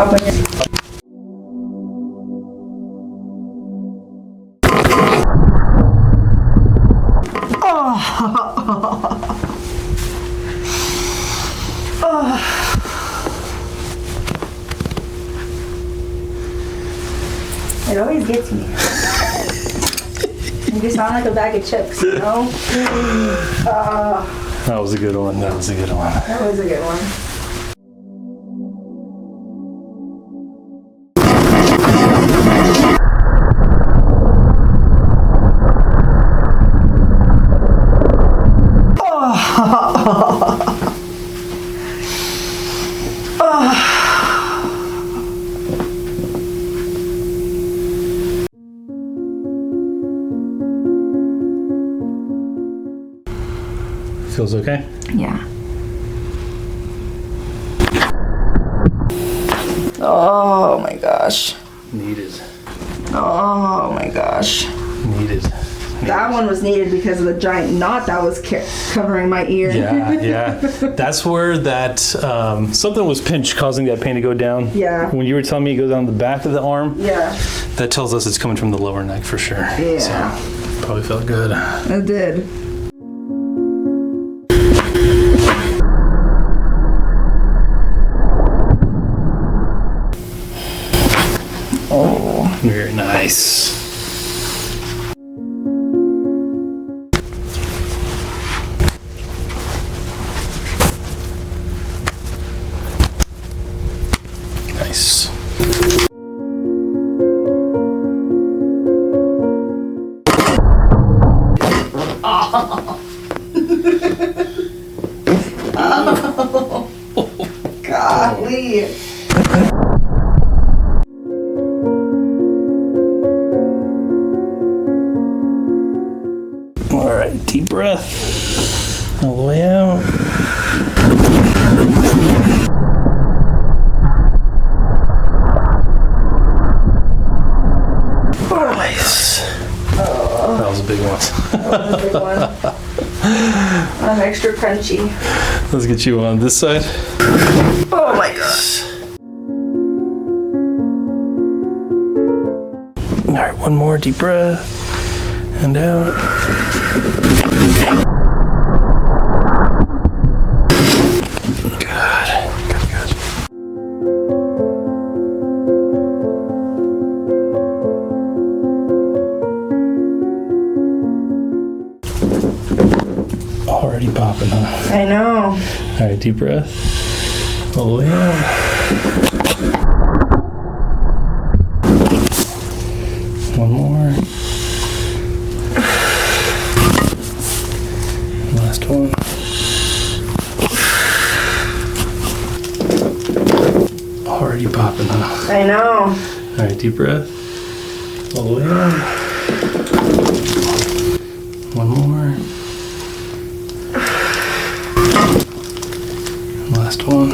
pop on your... It always gets me. You sound like a bag of chips, you know? That was a good one. That was a good one. That was a good one. Feels okay? Yeah. Oh my gosh. Needed. Oh my gosh. Needed. That one was needed because of the giant knot that was covering my ear. Yeah. That's where that something was pinched, causing that pain to go down. Yeah. When you were telling me it goes down the back of the arm. Yeah. That tells us it's coming from the lower neck for sure. Yeah. So, probably felt good. It did. Oh. Very nice. Nice. Golly. All right, deep breath all the way out. Nice. That was a big one. That was a big one. I'm extra crunchy. Let's get you on this side. Oh my gosh. All right, one more deep breath and out. Good. Already popping, huh? I know. All right, deep breath. All the way out. One more. Last one. Already popping, huh? I know. All right, deep breath. All the way out. One more. Last one.